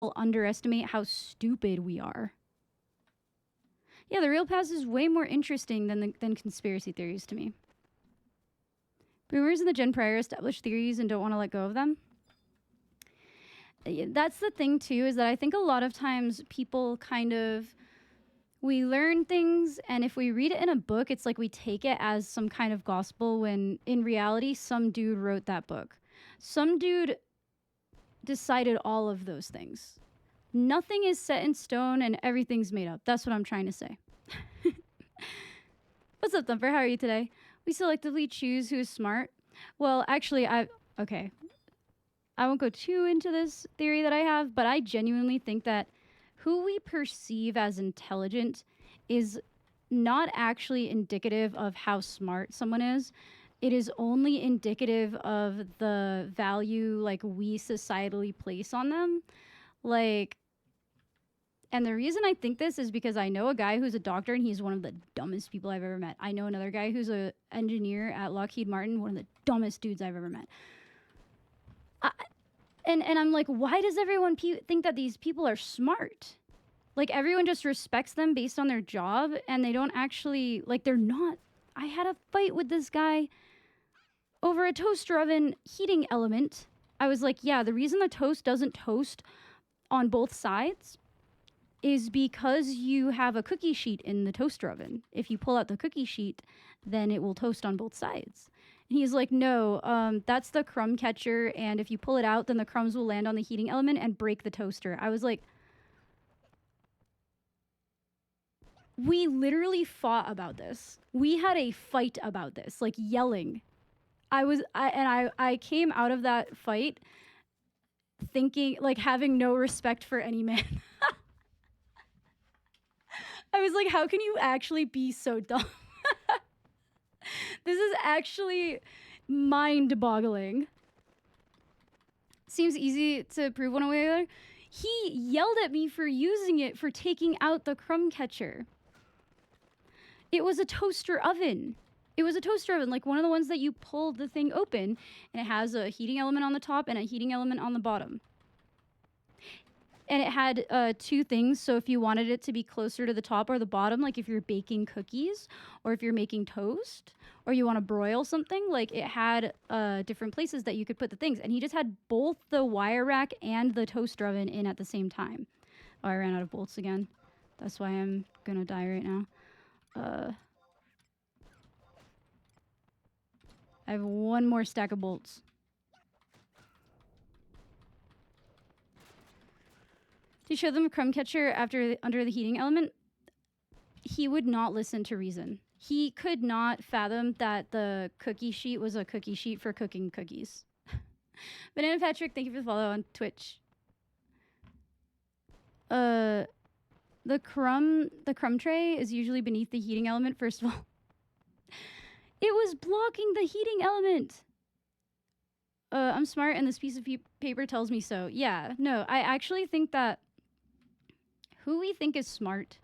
underestimate how stupid we are. Yeah, the real past is way more interesting than conspiracy theories to me. Boomers and the gen prior establish theories and don't want to let go of them. That's the thing too, is that I think a lot of times people kind of, we learn things, and if we read it in a book, it's like we take it as some kind of gospel, when in reality some dude wrote that book. Some dude decided all of those things. Nothing is set in stone and everything's made up. That's what I'm trying to say. What's up, Thumper? How are you today? We selectively choose who is smart. Well, actually, I won't go too into this theory that I have, but I genuinely think that who we perceive as intelligent is not actually indicative of how smart someone is. It is only indicative of the value like we societally place on them. Like, and the reason I think this is because I know a guy who's a doctor and he's one of the dumbest people I've ever met. I know another guy who's an engineer at Lockheed Martin, one of the dumbest dudes I've ever met. And I'm like, why does everyone think that these people are smart? Like, everyone just respects them based on their job, and they don't actually, like, they're not. I had a fight with this guy over a toaster oven heating element. I was like, yeah, the reason the toast doesn't toast on both sides is because you have a cookie sheet in the toaster oven. If you pull out the cookie sheet, then it will toast on both sides. And he's like, no, that's the crumb catcher, and if you pull it out, then the crumbs will land on the heating element and break the toaster. I was like, we literally fought about this. We had a fight about this, like yelling. I came out of that fight thinking, like, having no respect for any man. I was like, how can you actually be so dumb? This is actually mind-boggling. Seems easy to prove one way or the other. He yelled at me for using it for taking out the crumb catcher. It was a toaster oven. It was a toaster oven, like one of the ones that you pull the thing open, and it has a heating element on the top and a heating element on the bottom. And it had two things, so if you wanted it to be closer to the top or the bottom, like if you're baking cookies or if you're making toast or you want to broil something, like it had different places that you could put the things. And he just had both the wire rack and the toaster oven in at the same time. Oh, I ran out of bolts again. That's why I'm gonna die right now. I have one more stack of bolts. To show them a crumb catcher under the heating element, he would not listen to reason. He could not fathom that the cookie sheet was a cookie sheet for cooking cookies. Banana Patrick, thank you for the follow on Twitch. The crumb tray is usually beneath the heating element, first of all. It was blocking the heating element. I'm smart and this piece of paper tells me so. Yeah, no, I actually think that who we think is smart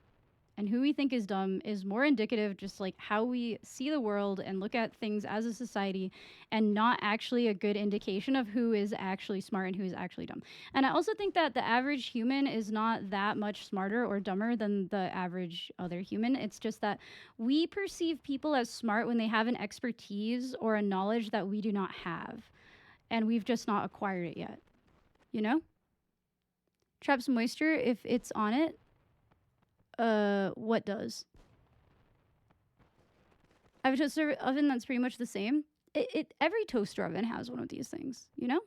and who we think is dumb is more indicative just like how we see the world and look at things as a society, and not actually a good indication of who is actually smart and who is actually dumb. And I also think that the average human is not that much smarter or dumber than the average other human. It's just that we perceive people as smart when they have an expertise or a knowledge that we do not have, and we've just not acquired it yet, you know? Traps moisture if it's on it. What does? I have a toaster oven that's pretty much the same. Every toaster oven has one of these things, you know?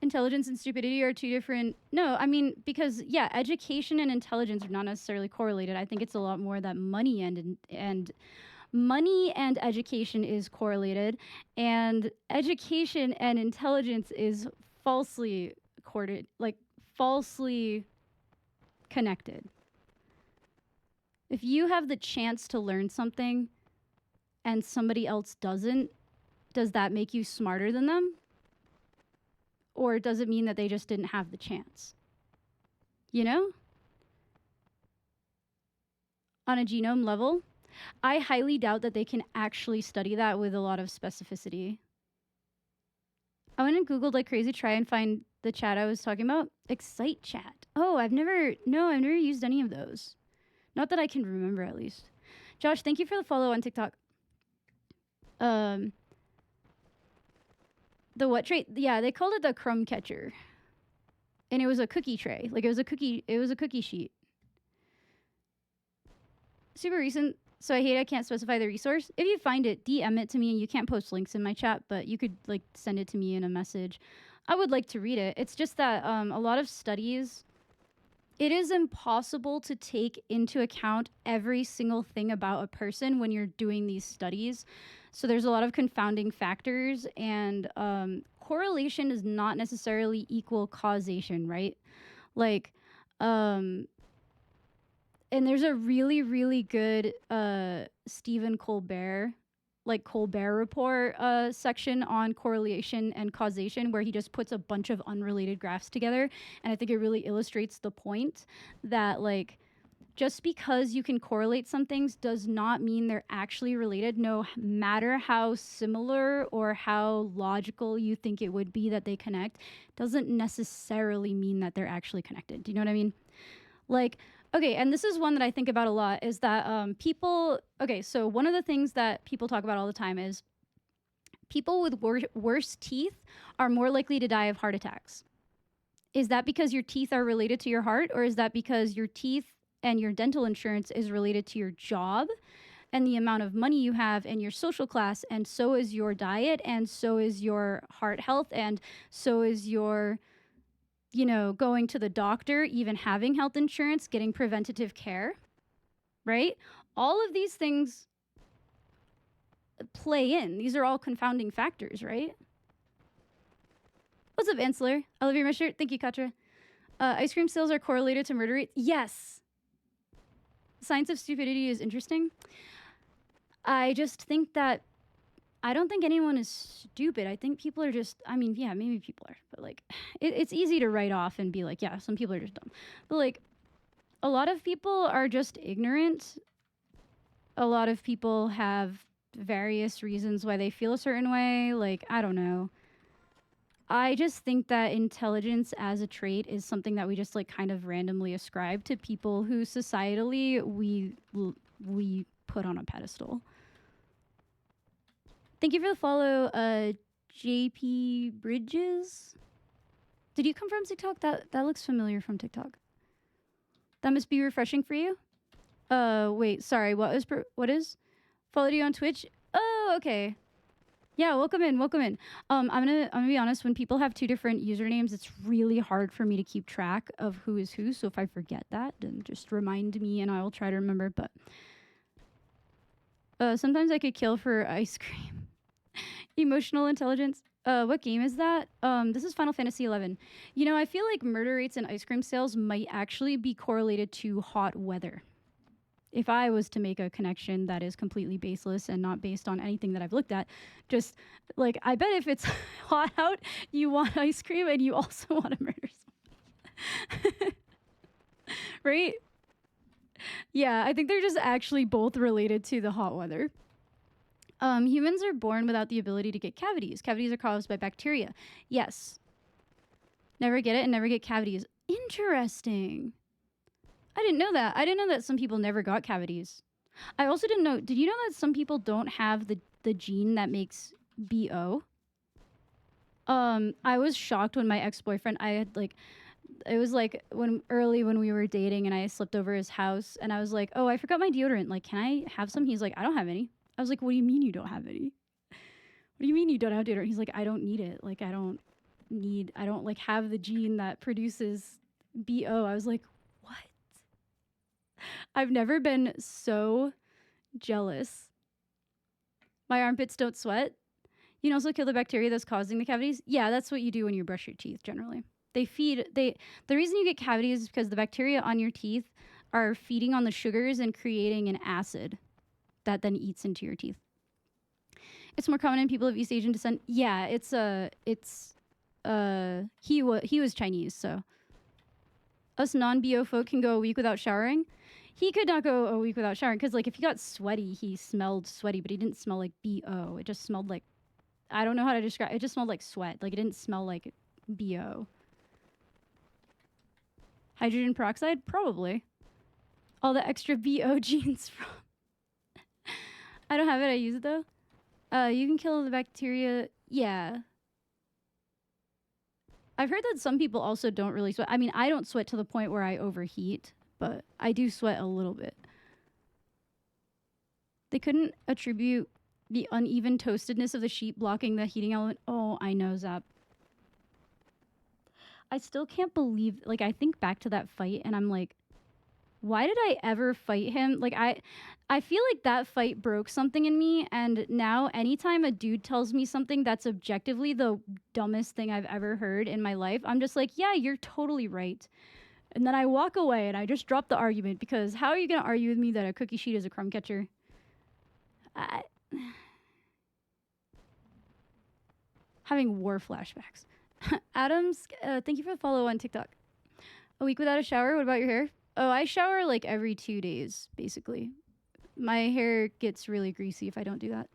Intelligence and stupidity are two different... No, I mean, because, yeah, education and intelligence are not necessarily correlated. I think it's a lot more that money and money and education is correlated, and education and intelligence is falsely connected. If you have the chance to learn something and somebody else doesn't, does that make you smarter than them? Or does it mean that they just didn't have the chance? You know? On a genome level, I highly doubt that they can actually study that with a lot of specificity. I went and Googled like crazy, try and find the chat I was talking about. Excite chat. Oh, I've never used any of those. Not that I can remember, at least. Josh, thank you for the follow on TikTok. The what tray? Yeah, they called it the crumb catcher. And it was a cookie tray. Like it was a cookie sheet. Super recent, so I hate I can't specify the resource. If you find it, DM it to me, and you can't post links in my chat, but you could like send it to me in a message. I would like to read it. It's just that a lot of studies, it is impossible to take into account every single thing about a person when you're doing these studies. So there's a lot of confounding factors, and correlation does not necessarily equal causation, right? Like, and there's a really, really good Stephen Colbert, like Colbert Report section on correlation and causation, where he just puts a bunch of unrelated graphs together. And I think it really illustrates the point that, like, just because you can correlate some things does not mean they're actually related, no matter how similar or how logical you think it would be that they connect, doesn't necessarily mean that they're actually connected. Do you know what I mean? Like, okay, and this is one that I think about a lot, is that people, okay, so one of the things that people talk about all the time is people with worse teeth are more likely to die of heart attacks. Is that because your teeth are related to your heart, or is that because your teeth and your dental insurance is related to your job and the amount of money you have and your social class, and so is your diet, and so is your heart health, and so is your, you know, going to the doctor, even having health insurance, getting preventative care, right? All of these things play in. These are all confounding factors, right? What's up, Ansler? I love your shirt. Thank you, Katra. Ice cream sales are correlated to murder rates. Yes. Science of stupidity is interesting. I just think that I don't think anyone is stupid. I think people are just, I mean, yeah, maybe people are, but like, it's easy to write off and be like, yeah, some people are just dumb. But like, a lot of people are just ignorant. A lot of people have various reasons why they feel a certain way. Like, I don't know. I just think that intelligence as a trait is something that we just like kind of randomly ascribe to people who societally we put on a pedestal. Thank you for the follow, JP Bridges. Did you come from TikTok? That looks familiar from TikTok. That must be refreshing for you. Wait, sorry. What is? Followed you on Twitch. Oh, okay. Yeah, welcome in. I'm gonna be honest. When people have two different usernames, it's really hard for me to keep track of who is who. So if I forget that, then just remind me, and I will try to remember. But sometimes I could kill for ice cream. Emotional intelligence. What game is that? This is Final Fantasy XI. You know, I feel like murder rates and ice cream sales might actually be correlated to hot weather. If I was to make a connection that is completely baseless and not based on anything that I've looked at, just like, I bet if it's hot out, you want ice cream and you also want to murder someone. Right? Yeah, I think they're just actually both related to the hot weather. Humans are born without the ability to get cavities. Cavities are caused by bacteria. Yes. Never get it and never get cavities. Interesting. I didn't know that. I didn't know that some people never got cavities. I also didn't know, did you know that some people don't have the gene that makes BO? I was shocked when my ex-boyfriend, I had like, it was like when we were dating and I slept over his house and I was like, oh, I forgot my deodorant. Like, can I have some? He's like, I don't have any. I was like, what do you mean you don't have any? What do you mean you don't have deodorant? He's like, I don't need it. Like, I don't like have the gene that produces BO. I was like, what? I've never been so jealous. My armpits don't sweat. You can also kill the bacteria that's causing the cavities. Yeah, that's what you do when you brush your teeth generally. The reason you get cavities is because the bacteria on your teeth are feeding on the sugars and creating an acid that then eats into your teeth. It's more common in people of East Asian descent. Yeah, he was Chinese, so us non-BO folk can go a week without showering. He could not go a week without showering because, like, if he got sweaty, he smelled sweaty, but he didn't smell like BO. It just smelled like I don't know how to describe it. Just smelled like sweat. Like, it didn't smell like BO. Hydrogen peroxide? Probably. All the extra BO genes from. I don't have it. I use it though. You can kill the bacteria. Yeah. I've heard that some people also don't really sweat. I mean, I don't sweat to the point where I overheat, but I do sweat a little bit. They couldn't attribute the uneven toastedness of the sheet blocking the heating element. Oh, I know, Zap. I still can't believe, like, I think back to that fight and I'm like, why did I ever fight him? Like, I feel like that fight broke something in me, and now anytime a dude tells me something that's objectively the dumbest thing I've ever heard in my life, I'm just like, yeah, you're totally right. And then I walk away and I just drop the argument, because how are you going to argue with me that a cookie sheet is a crumb catcher? Having war flashbacks. Adams, thank you for the follow on TikTok. A week without a shower? What about your hair? Oh, I shower like every 2 days, basically. My hair gets really greasy if I don't do that.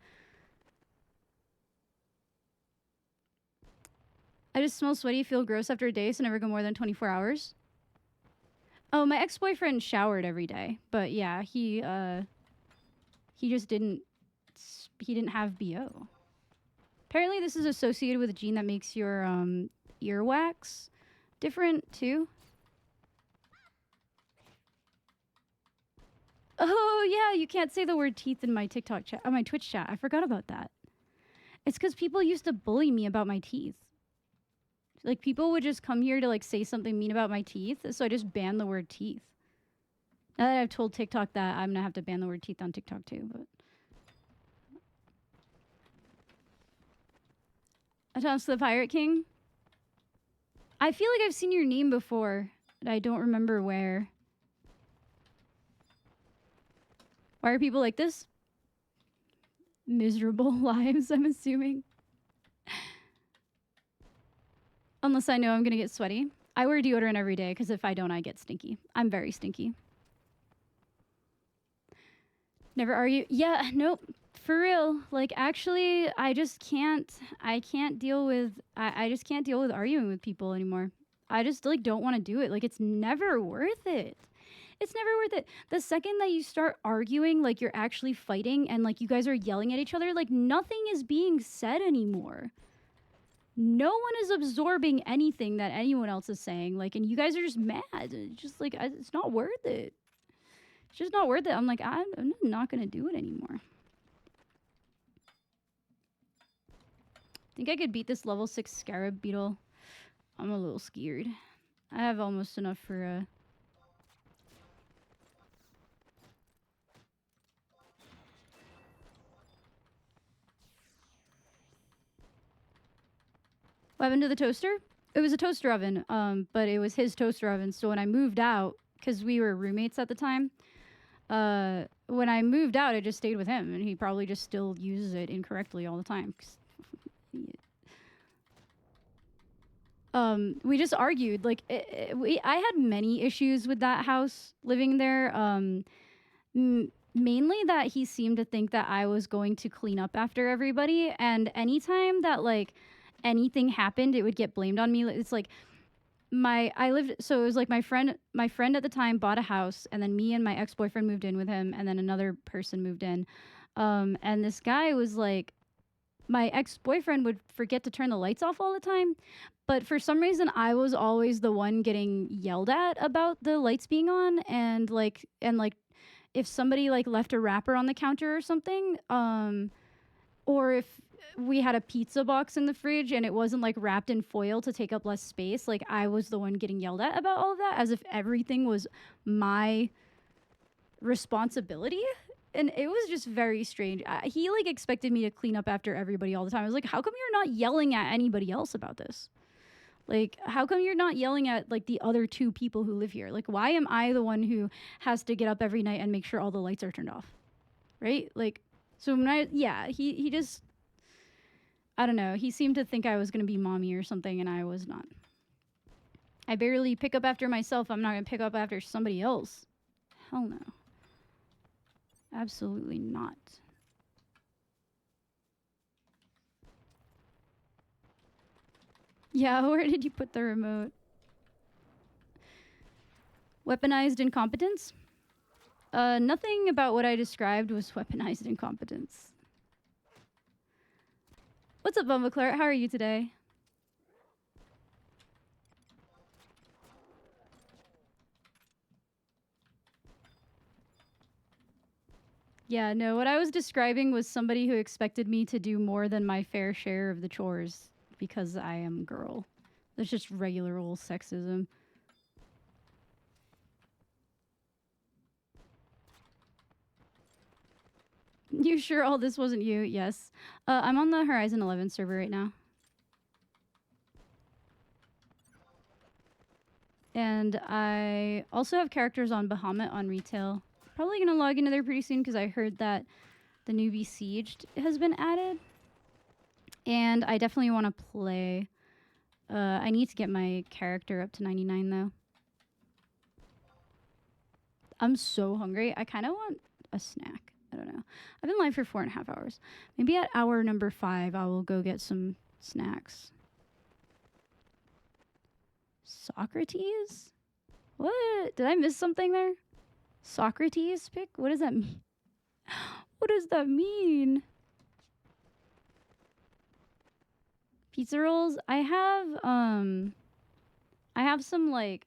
I just smell sweaty, feel gross after a day, so never go more than 24 hours. Oh, my ex-boyfriend showered every day, but yeah, he just didn't have BO. Apparently this is associated with a gene that makes your earwax different too. Oh yeah, you can't say the word teeth in my TikTok chat, my Twitch chat. I forgot about that. It's because people used to bully me about my teeth. Like, people would just come here to like say something mean about my teeth, so I just banned the word teeth. Now that I've told TikTok that, I'm gonna have to ban the word teeth on TikTok too. But Atoms to the Pirate King. I feel like I've seen your name before, but I don't remember where. Why are people like this? Miserable lives, I'm assuming. Unless I know I'm gonna get sweaty. I wear deodorant every day, because if I don't, I get stinky. I'm very stinky. Never argue. Yeah, nope. For real. Like, actually, I just can't deal with, I just can't deal with arguing with people anymore. I just, like, don't want to do it. Like, it's never worth it. It's never worth it. The second that you start arguing, like you're actually fighting and like you guys are yelling at each other, like nothing is being said anymore. No one is absorbing anything that anyone else is saying. Like, and you guys are just mad. It's just like, it's not worth it. It's just not worth it. I'm like, I'm not going to do it anymore. Think I could beat this level 6 scarab beetle. I'm a little scared. I have almost enough for What happened to the toaster? It was a toaster oven, but it was his toaster oven. So when I moved out, because we were roommates at the time, when I moved out, it just stayed with him, and he probably just still uses it incorrectly all the time. We just argued. Like, I had many issues with that house living there. Mainly that he seemed to think that I was going to clean up after everybody, and anytime that like anything happened, it would get blamed on me. It's like so it was like my friend at the time bought a house, and then me and my ex-boyfriend moved in with him, and then another person moved in. And this guy was like, my ex-boyfriend would forget to turn the lights off all the time, but for some reason I was always the one getting yelled at about the lights being on, and like if somebody like left a wrapper on the counter or something, or if we had a pizza box in the fridge and it wasn't like wrapped in foil to take up less space, like I was the one getting yelled at about all of that, as if everything was my responsibility. And it was just very strange. He like expected me to clean up after everybody all the time. I was like, how come you're not yelling at anybody else about this? Like, how come you're not yelling at like the other 2 people who live here? Like, why am I the one who has to get up every night and make sure all the lights are turned off? Right? Like, so when he just, I don't know. He seemed to think I was going to be mommy or something, and I was not. I barely pick up after myself. I'm not going to pick up after somebody else. Hell no. Absolutely not. Yeah, where did you put the remote? Weaponized incompetence? Nothing about what I described was weaponized incompetence. What's up, Bumbleclart? How are you today? Yeah, no, what I was describing was somebody who expected me to do more than my fair share of the chores because I am a girl. That's just regular old sexism. You sure all this wasn't you? Yes. I'm on the Horizon 11 server right now. And I also have characters on Bahamut on retail. Probably gonna log into there pretty soon because I heard that the new Besieged has been added. And I definitely want to play. I need to get my character up to 99 though. I'm so hungry. I kind of want a snack. I don't know. I've been live for 4.5 hours. Maybe at hour number 5, I will go get some snacks. Socrates? What? Did I miss something there? Socrates pick? What does that mean? What does that mean? Pizza rolls? I have some like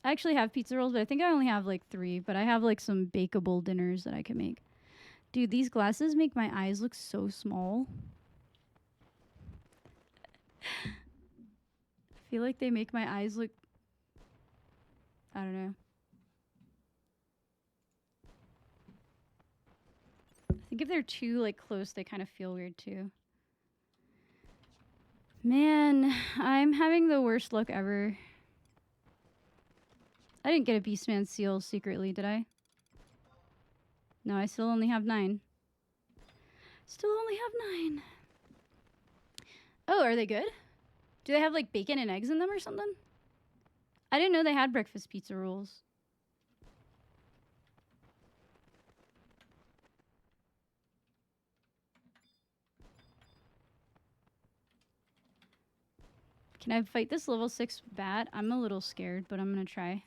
I actually have pizza rolls, but I think I only have like 3, but I have like some bakeable dinners that I can make. Dude, these glasses make my eyes look so small. I feel like they make my eyes look I don't know. I think if they're too like close, they kind of feel weird too. Man, I'm having the worst luck ever. I didn't get a Beastman seal secretly, did I? No, I still only have 9. Still only have 9. Oh, are they good? Do they have like bacon and eggs in them or something? I didn't know they had breakfast pizza rolls. Can I fight this level 6 bat? I'm a little scared, but I'm gonna try.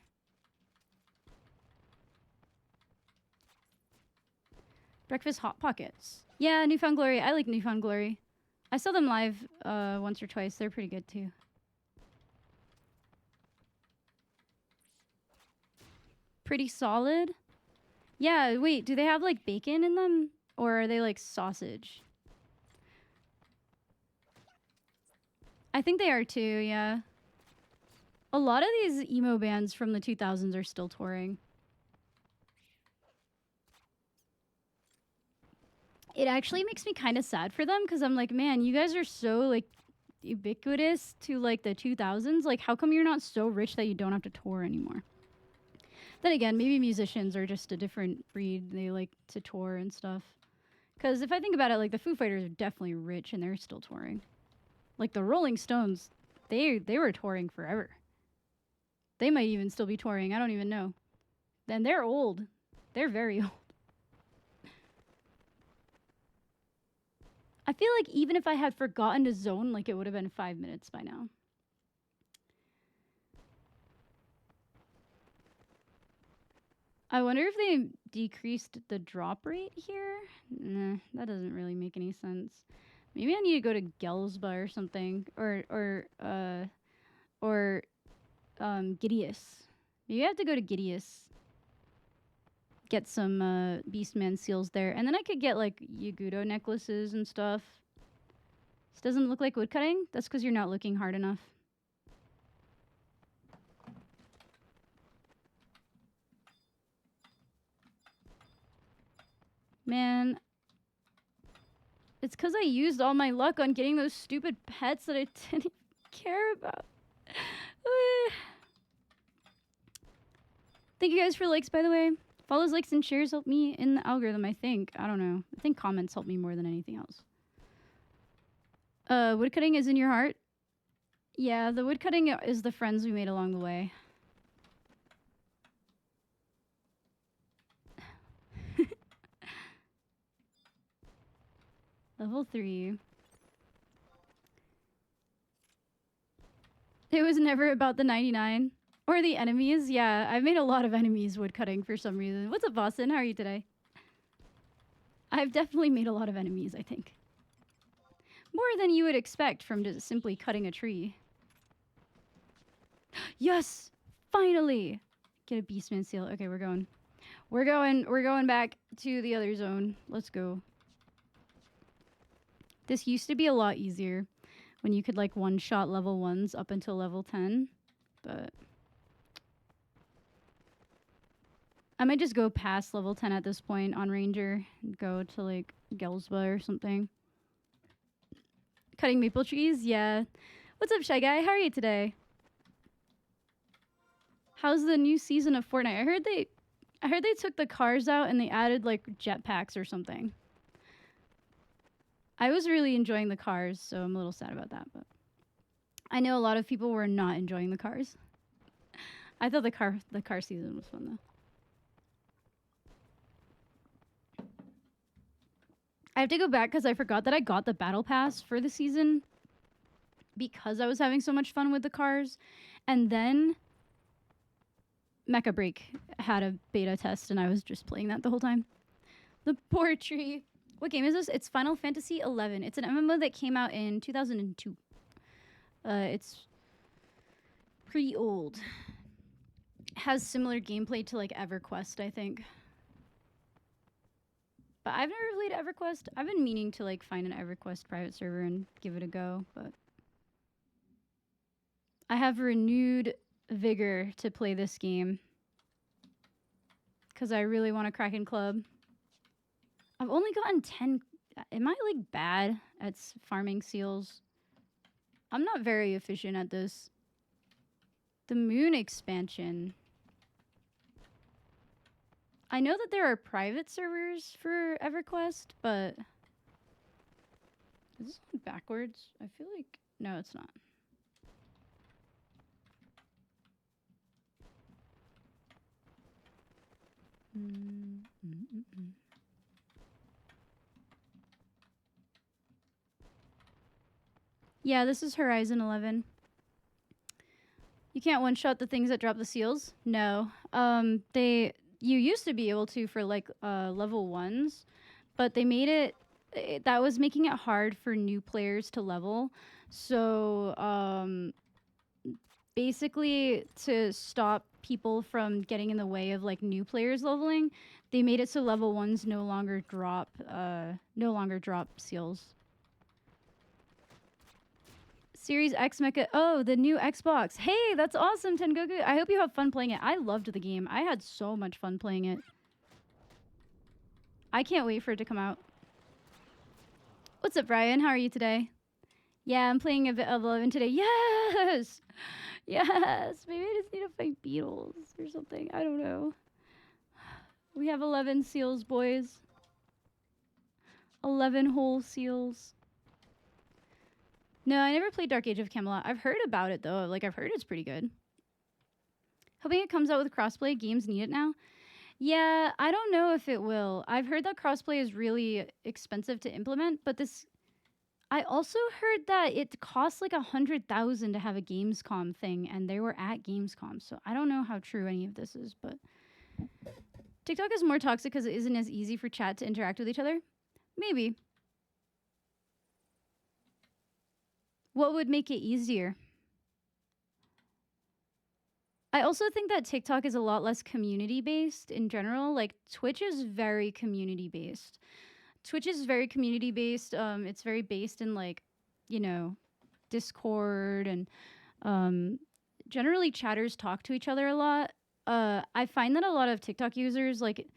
Breakfast Hot Pockets. Yeah, Newfound Glory. I like Newfound Glory. I saw them live once or twice. They're pretty good too. Pretty solid. Yeah, wait, do they have like bacon in them? Or are they like sausage? I think they are too, yeah. A lot of these emo bands from the 2000s are still touring. It actually makes me kind of sad for them because I'm like, man, you guys are so like ubiquitous to like the 2000s. Like, how come you're not so rich that you don't have to tour anymore? Then again, maybe musicians are just a different breed. They like to tour and stuff. Because if I think about it, like the Foo Fighters are definitely rich and they're still touring. Like the Rolling Stones, they were touring forever. They might even still be touring. I don't even know. And they're old. They're very old. I feel like even if I had forgotten to zone, like it would have been 5 minutes by now. I wonder if they decreased the drop rate here. Nah, that doesn't really make any sense. Maybe I need to go to Gelsba or something, or Gideus. Maybe I have to go to Gideus. Get some Beastman seals there, and then I could get like Yagudo necklaces and stuff. This doesn't look like woodcutting. That's because you're not looking hard enough. Man, it's because I used all my luck on getting those stupid pets that I didn't care about. Thank you guys for likes, by the way. Follows, likes, and shares help me in the algorithm, I think. I don't know. I think comments help me more than anything else. Woodcutting is in your heart? Yeah, the woodcutting is the friends we made along the way. Level 3. It was never about the 99. Or the enemies. Yeah, I've made a lot of enemies woodcutting for some reason. What's up, Boston? How are you today? I've definitely made a lot of enemies, I think. More than you would expect from just simply cutting a tree. Yes! Finally! Get a Beastman seal. Okay, we're going. We're going back to the other zone. Let's go. This used to be a lot easier when you could like one-shot level 1s up until level 10, but I might just go past level 10 at this point on Ranger and go to like Gelsba or something. Cutting maple trees? Yeah. What's up, Shy Guy? How are you today? How's the new season of Fortnite? I heard they took the cars out and they added like jetpacks or something. I was really enjoying the cars, so I'm a little sad about that, but I know a lot of people were not enjoying the cars. I thought the car season was fun though. I have to go back because I forgot that I got the battle pass for the season because I was having so much fun with the cars. And then Mecha Break had a beta test and I was just playing that the whole time. The poetry. What game is this? It's Final Fantasy XI. It's an MMO that came out in 2002. It's pretty old. Has similar gameplay to like EverQuest, I think. But I've never played EverQuest. I've been meaning to like find an EverQuest private server and give it a go, but I have renewed vigor to play this game because I really want a Kraken club. I've only gotten 10. Am I like bad at farming seals? I'm not very efficient at this. The moon expansion. I know that there are private servers for EverQuest, but is this one backwards? I feel like no, it's not. Yeah, this is Horizon 11. You can't one-shot the things that drop the seals? No. You used to be able to for like level 1s, but they made it that was making it hard for new players to level. So basically to stop people from getting in the way of like new players leveling, they made it so level 1s no longer drop seals. Series X Mecha. Oh, the new Xbox. Hey, that's awesome, Tengoku. I hope you have fun playing it. I loved the game. I had so much fun playing it. I can't wait for it to come out. What's up, Brian? How are you today? Yeah, I'm playing a bit of 11 today. Yes! Yes! Maybe I just need to fight beetles or something. I don't know. We have 11 seals, boys. 11 whole seals. No, I never played Dark Age of Camelot. I've heard about it, though. Like, I've heard it's pretty good. Hoping it comes out with crossplay. Games need it now. Yeah, I don't know if it will. I've heard that crossplay is really expensive to implement, but this... I also heard that it costs like 100,000 to have a Gamescom thing, and they were at Gamescom, so I don't know how true any of this is, but... TikTok is more toxic because it isn't as easy for chat to interact with each other? Maybe. What would make it easier? I also think that TikTok is a lot less community-based in general. Like, Twitch is very community-based. It's very based in, like, you know, Discord and generally chatters talk to each other a lot. I find that a lot of TikTok users, like,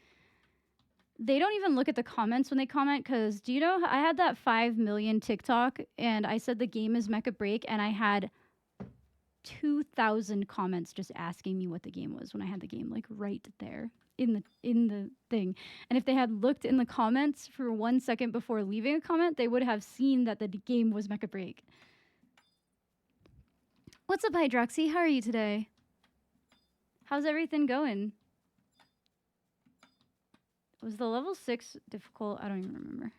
they don't even look at the comments when they comment, because do you know, I had that 5 million TikTok, and I said the game is Mecha Break, and I had 2,000 comments just asking me what the game was when I had the game, like, right there in the thing. And if they had looked in the comments for 1 second before leaving a comment, they would have seen that the game was Mecha Break. What's up, Hydroxy? How are you today? How's everything going? Was the level 6 difficult? I don't even remember.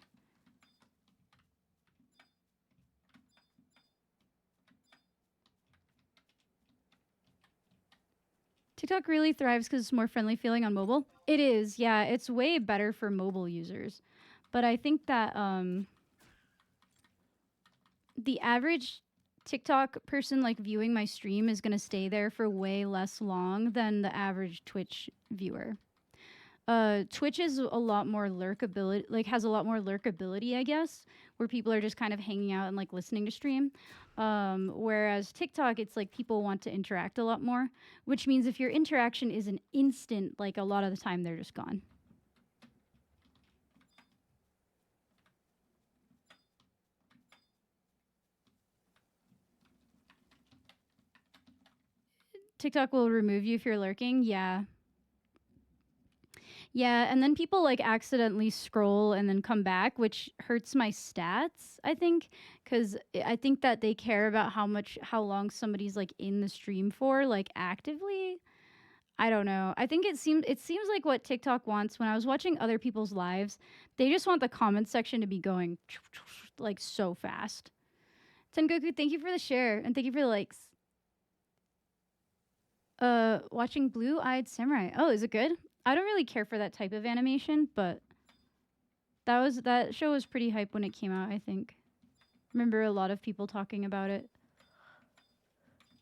TikTok really thrives because it's more friendly feeling on mobile. It is, yeah. It's way better for mobile users. But I think that the average TikTok person like viewing my stream is gonna stay there for way less long than the average Twitch viewer. Twitch is a lot more lurkability, like has a lot more lurkability, I guess, where people are just kind of hanging out and like listening to stream. Whereas TikTok, it's like people want to interact a lot more, which means if your interaction is an instant, like a lot of the time they're just gone. TikTok will remove you if you're lurking. Yeah. Yeah, and then people like accidentally scroll and then come back, which hurts my stats, I think, cuz I think that they care about how long somebody's like in the stream for, like actively. I don't know. I think it seems like what TikTok wants when I was watching other people's lives, they just want the comment section to be going like so fast. Tengoku, thank you for the share and thank you for the likes. Watching Blue-Eyed Samurai. Oh, is it good? I don't really care for that type of animation, but that show was pretty hype when it came out, I think. Remember a lot of people talking about it.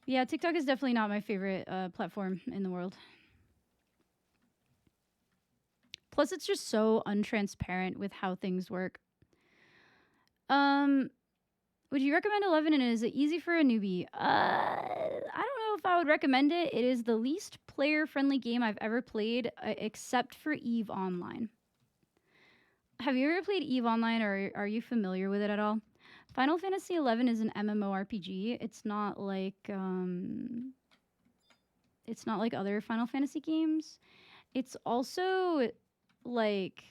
Yeah, TikTok is definitely not my favorite platform in the world. Plus, it's just so untransparent with how things work. Would you recommend 11 and is it easy for a newbie? I don't know if I would recommend it. It is the least player-friendly game I've ever played, except for EVE Online. Have you ever played EVE Online, or are you familiar with it at all? Final Fantasy 11 is an MMORPG. It's not like other Final Fantasy games. It's also like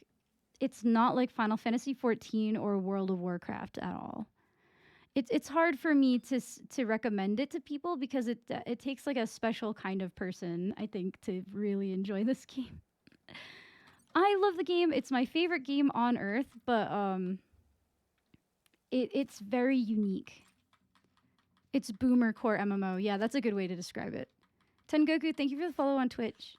it's not like Final Fantasy 14 or World of Warcraft at all. It's hard for me to recommend it to people because it takes like a special kind of person, I think, to really enjoy this game. I love the game. It's my favorite game on earth, but it's very unique. It's boomer core MMO. Yeah, that's a good way to describe it. Tengoku, thank you for the follow on Twitch.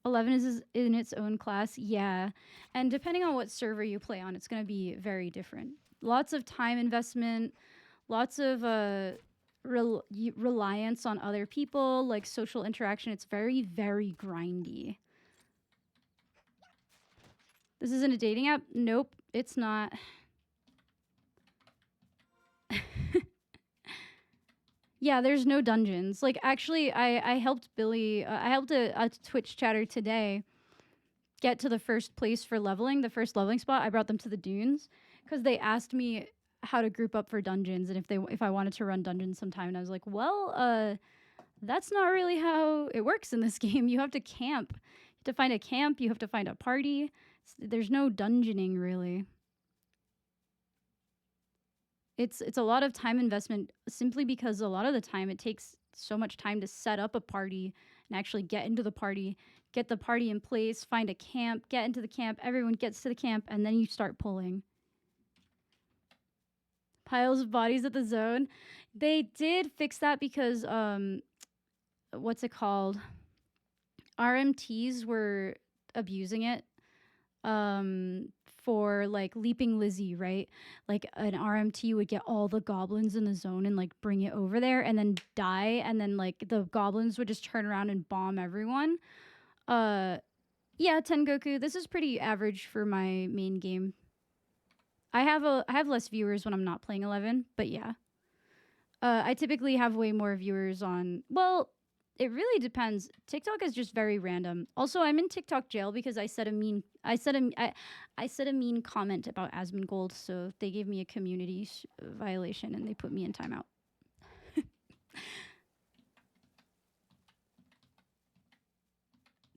11 is in its own class. Yeah. And depending on what server you play on, it's going to be very different. Lots of time investment, lots of reliance on other people, like social interaction. It's very, very grindy. This isn't a dating app? Nope, it's not. Yeah, there's no dungeons. Like, actually, I helped Billy, I helped a Twitch chatter today get to the first place for leveling, the first leveling spot. I brought them to the dunes because they asked me how to group up for dungeons and if I wanted to run dungeons sometime. And I was like, well, that's not really how it works in this game. You have to camp. You have to find a camp. You have to find a party. There's no dungeoning, really. It's a lot of time investment simply because a lot of the time it takes so much time to set up a party and actually get into the party, get the party in place, find a camp, get into the camp, everyone gets to the camp, and then you start pulling. Piles of bodies at the zone. They did fix that because what's it called? RMTs were abusing it. For like Leaping Lizzie, right? Like an RMT would get all the goblins in the zone and like bring it over there and then die, and then like the goblins would just turn around and bomb everyone. Yeah, Tengoku, this is pretty average for my main game. I have less viewers when I'm not playing 11, but yeah. I typically have way more viewers on, well, it really depends. TikTok is just very random. Also, I'm in TikTok jail because I said a mean comment about Asmongold, so they gave me a community violation and they put me in timeout.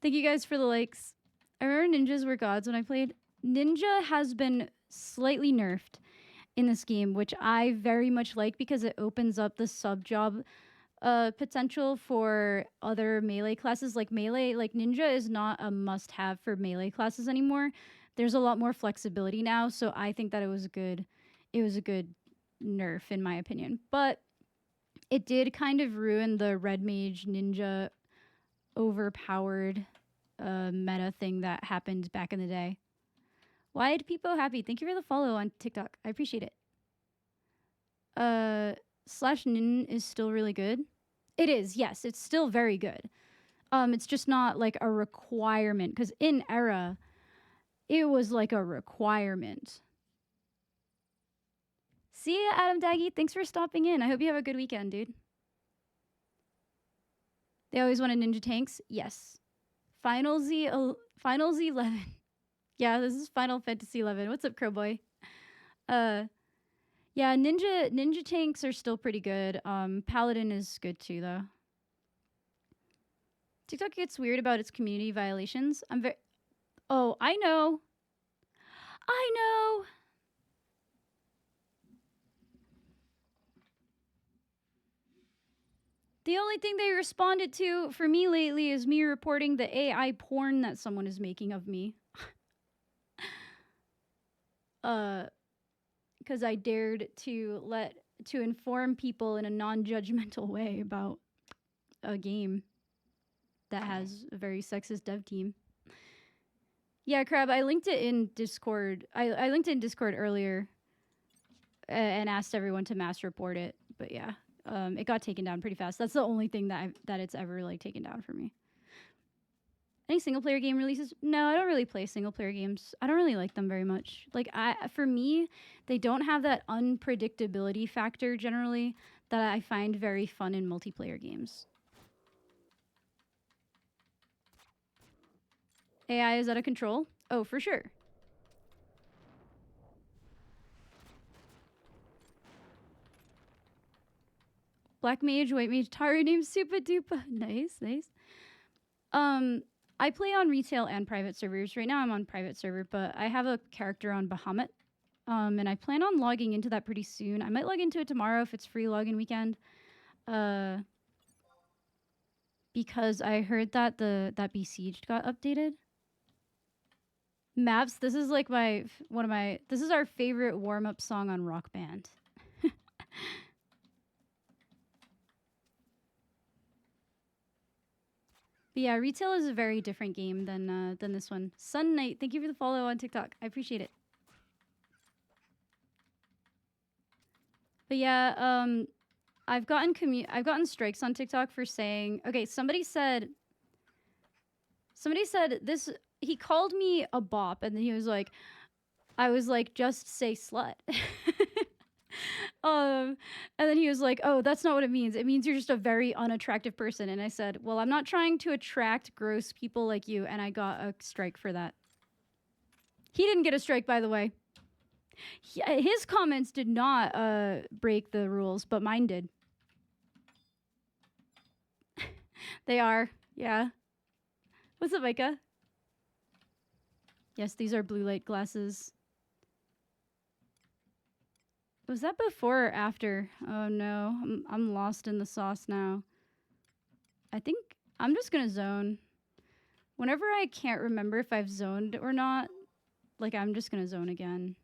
Thank you guys for the likes. I remember ninjas were gods when I played. Ninja has been slightly nerfed in this game, which I very much like because it opens up the sub job potential for other melee classes. Like melee, like ninja is not a must-have for melee classes anymore. There's a lot more flexibility now, so I think that it was a good nerf in my opinion. But It did kind of ruin the red mage ninja overpowered meta thing that happened back in the day. Wide Peepo Happy, thank you for the follow on TikTok. I appreciate it. Slash Nin is still really good. It is, yes, it's still very good. It's just not like a requirement because in Era, it was like a requirement. See ya, Adam Daggy. Thanks for stopping in. I hope you have a good weekend, dude. They always wanted ninja tanks. Yes. Final Z 11. Yeah, this is Final Fantasy 11. What's up, Crowboy? Yeah, ninja tanks are still pretty good. Paladin is good too, though. TikTok gets weird about its community violations. Oh, I know. The only thing they responded to for me lately is me reporting the AI porn that someone is making of me. Because I dared to inform people in a non-judgmental way about a game that has a very sexist dev team. Yeah, Crab, I linked it in Discord. I linked it in Discord earlier and asked everyone to mass report it. But yeah, it got taken down pretty fast. That's the only thing that it's ever like taken down for me. Any single player game releases? No, I don't really play single player games. I don't really like them very much. Like for me, they don't have that unpredictability factor generally that I find very fun in multiplayer games. AI is out of control? Oh, for sure. Black mage, white mage, Taru named Supa Dupa. Nice. I play on retail and private servers. Right now I'm on private server, but I have a character on Bahamut. And I plan on logging into that pretty soon. I might log into it tomorrow if it's free login weekend. Because I heard that that Besieged got updated. Maps, this is like this is our favorite warm-up song on Rock Band. But yeah, retail is a very different game than this one. Sun Knight, thank you for the follow on TikTok. I appreciate it. But yeah, I've gotten strikes on TikTok for saying, okay, somebody said this, he called me a bop and then he was like, I was like, just say slut. And then he was like, oh, that's not what it means. It means you're just a very unattractive person. And I said, well, I'm not trying to attract gross people like you. And I got a strike for that. He didn't get a strike, by the way. His comments did not break the rules, but mine did. They are, yeah. What's up, Micah? Yes, these are blue light glasses. Was that before or after? Oh no, I'm lost in the sauce now. I think I'm just gonna zone. Whenever I can't remember if I've zoned or not, like I'm just gonna zone again.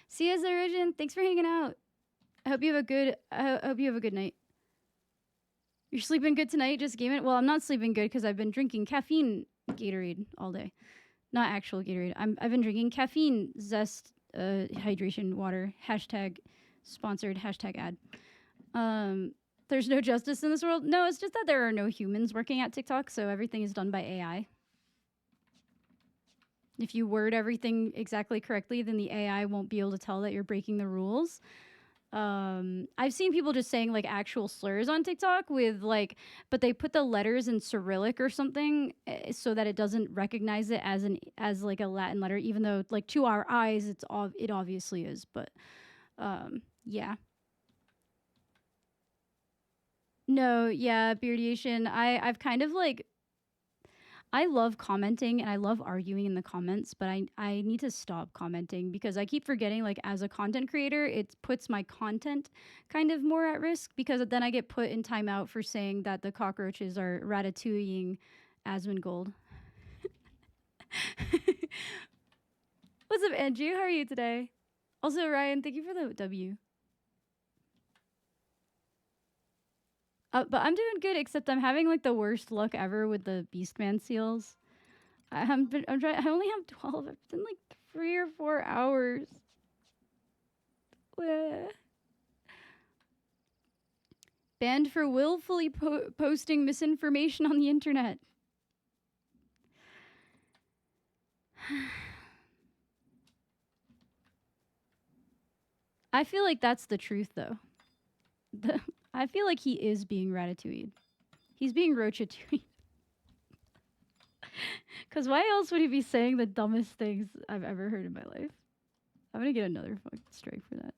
See you, Origin. Thanks for hanging out. I hope you have a good night. You're sleeping good tonight, just gaming? Well, I'm not sleeping good because I've been drinking caffeine Gatorade all day. Not actual Gatorade. I've been drinking caffeine zest hydration water. Hashtag sponsored. Hashtag ad. There's no justice in this world. No, it's just that there are no humans working at TikTok, so everything is done by AI. If you word everything exactly correctly, then the AI won't be able to tell that you're breaking the rules. I've seen people just saying like actual slurs on TikTok with like, but they put the letters in Cyrillic or something so that it doesn't recognize it as like a Latin letter, even though like to our eyes it obviously is. But yeah. No, yeah, Beardiation. I've kind of like, I love commenting and I love arguing in the comments, but I need to stop commenting because I keep forgetting, like, as a content creator, it puts my content kind of more at risk because then I get put in timeout for saying that the cockroaches are ratatouilleing Asmongold. What's up, Andrew? How are you today? Also, Ryan, thank you for the W. But I'm doing good, except I'm having like the worst luck ever with the Beastman seals. I'm trying. I only have 12. It's been like 3 or 4 hours. Bleh. Banned for willfully posting misinformation on the internet. I feel like that's the truth, though. I feel like he is being Ratatouille. He's being Roachatouille. Because why else would he be saying the dumbest things I've ever heard in my life? I'm gonna get another fucking strike for that.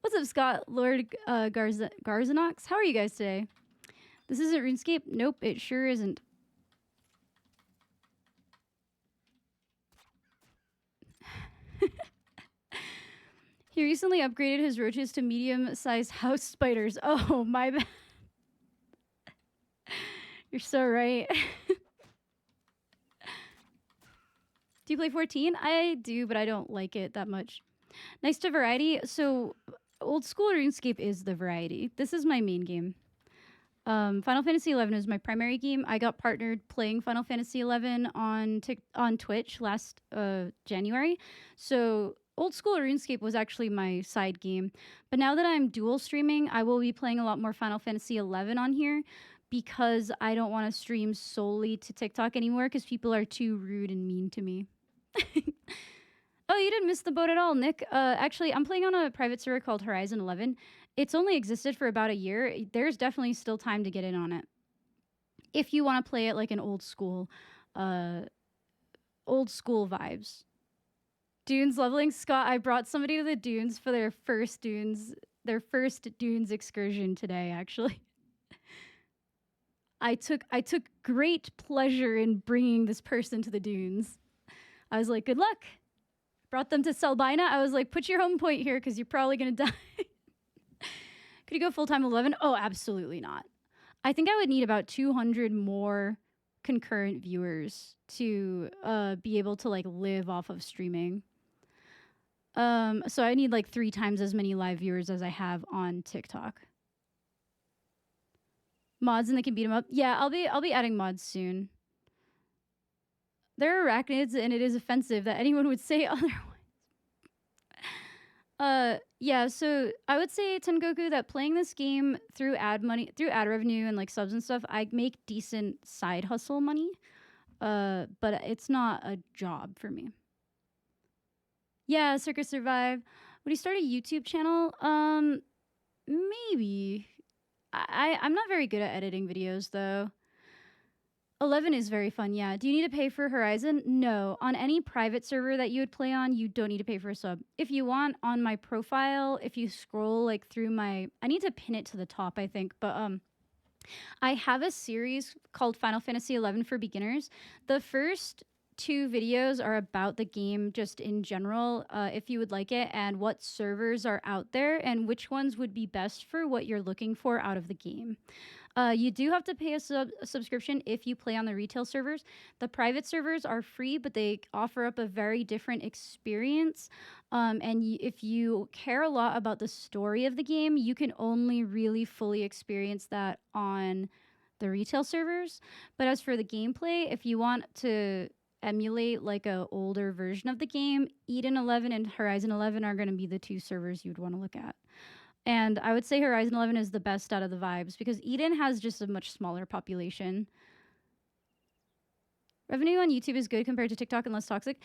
What's up, Scott? Lord Garzanox? How are you guys today? This isn't RuneScape? Nope, it sure isn't. He recently upgraded his roaches to medium-sized house spiders. Oh, my bad. You're so right. Do you play 14? I do, but I don't like it that much. Nice to variety. So, old school RuneScape is the variety. This is my main game. Final Fantasy 11 is my primary game. I got partnered playing Final Fantasy 11 on Twitch last January. So old school RuneScape was actually my side game. But now that I'm dual streaming, I will be playing a lot more Final Fantasy 11 on here because I don't want to stream solely to TikTok anymore because people are too rude and mean to me. Oh, you didn't miss the boat at all, Nick. Actually, I'm playing on a private server called Horizon 11. It's only existed for about a year. There's definitely still time to get in on it. If you want to play it like an old school vibes. Dunes leveling. Scott, I brought somebody to the dunes for their first dunes excursion today, actually. I took great pleasure in bringing this person to the dunes. I was like, good luck. Brought them to Selbina. I was like, put your home point here because you're probably going to die. Could you go full-time 11? Oh, absolutely not. I think I would need about 200 more concurrent viewers to be able to like live off of streaming. So I need like 3 times as many live viewers as I have on TikTok. Mods and they can beat them up. Yeah, I'll be adding mods soon. They're arachnids and it is offensive that anyone would say otherwise. Yeah, so I would say, Tengoku, that playing this game through ad revenue and like subs and stuff, I make decent side hustle money. But it's not a job for me. Yeah, Circus Survive. Would he start a YouTube channel? Maybe. I'm not very good at editing videos though. 11 is very fun, yeah. Do you need to pay for Horizon? No. On any private server that you would play on, you don't need to pay for a sub. If you want, on my profile, if you scroll like through I need to pin it to the top, I think, but I have a series called Final Fantasy 11 for beginners. The first 2 videos are about the game just in general, if you would like it, and what servers are out there and which ones would be best for what you're looking for out of the game. You do have to pay a subscription if you play on the retail servers. The private servers are free, but they offer up a very different experience. And if you care a lot about the story of the game, you can only really fully experience that on the retail servers. But as for the gameplay, if you want to emulate like a older version of the game, Eden 11 and Horizon 11 are going to be the 2 servers you'd want to look at. And I would say Horizon 11 is the best out of the vibes because Eden has just a much smaller population. Revenue on YouTube is good compared to TikTok and less toxic.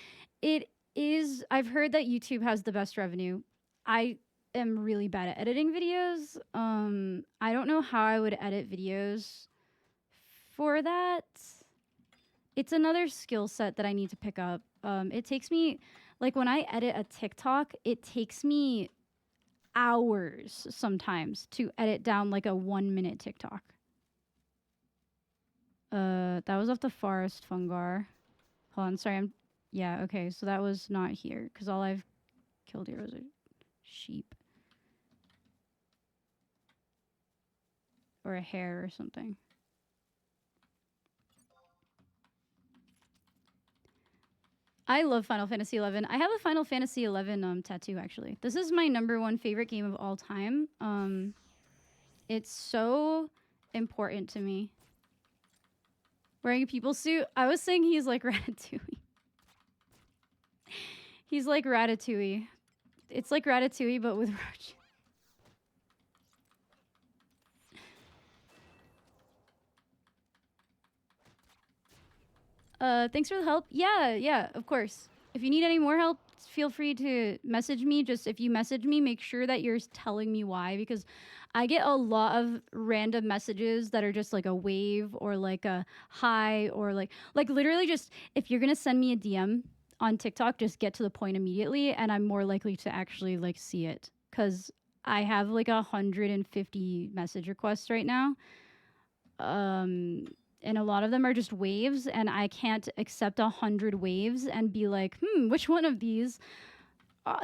It is. I've heard that YouTube has the best revenue. I am really bad at editing videos. I don't know how I would edit videos for that. It's another skill set that I need to pick up. It takes me, like when I edit a TikTok, it takes me hours sometimes to edit down like a 1-minute TikTok. That was off the forest fungar. Hold on, sorry, yeah, okay, so that was not here, because all I've killed here was a sheep. Or a hare or something. I love Final Fantasy 11. I have a Final Fantasy 11 tattoo, actually. This is my #1 favorite game of all time. It's so important to me. Wearing a people suit. I was saying he's like Ratatouille. He's like Ratatouille. It's like Ratatouille, but with roaches. Thanks for the help. Yeah, of course. If you need any more help, feel free to message me. Just if you message me, make sure that you're telling me why, because I get a lot of random messages that are just like a wave or like a hi or like literally just if you're gonna send me a DM on TikTok, just get to the point immediately, and I'm more likely to actually like see it because I have like 150 message requests right now. And a lot of them are just waves, and I can't accept 100 waves and be like, which one of these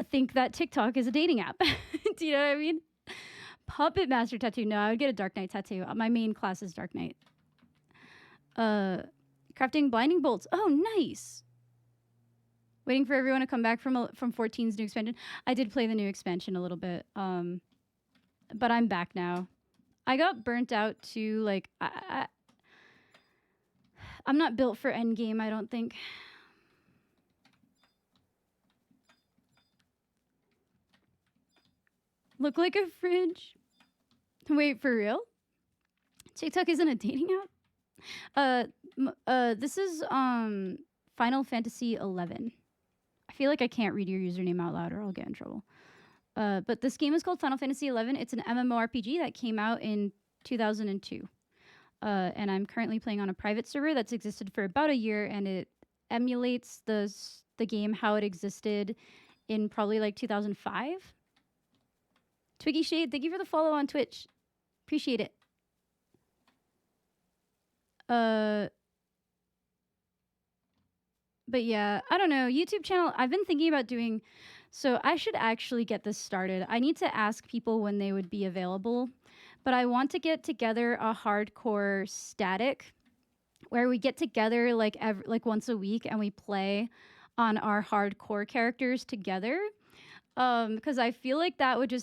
think that TikTok is a dating app? Do you know what I mean? Puppet Master tattoo. No, I would get a Dark Knight tattoo. My main class is Dark Knight. Crafting blinding bolts. Oh, nice. Waiting for everyone to come back from 14's new expansion. I did play the new expansion a little bit, but I'm back now. I got burnt out too. Like I'm not built for endgame, I don't think. Look like a fridge. Wait, for real? TikTok isn't a dating app? This is Final Fantasy 11. I feel like I can't read your username out loud or I'll get in trouble. But this game is called Final Fantasy 11. It's an MMORPG that came out in 2002. And I'm currently playing on a private server that's existed for about a year, and it emulates the game how it existed in probably like 2005. Twiggy Shade, thank you for the follow on Twitch. Appreciate it. But yeah, I don't know. YouTube channel, I've been thinking about doing, so I should actually get this started. I need to ask people when they would be available, but I want to get together a hardcore static where we get together like once a week and we play on our hardcore characters together. Because I feel like that would just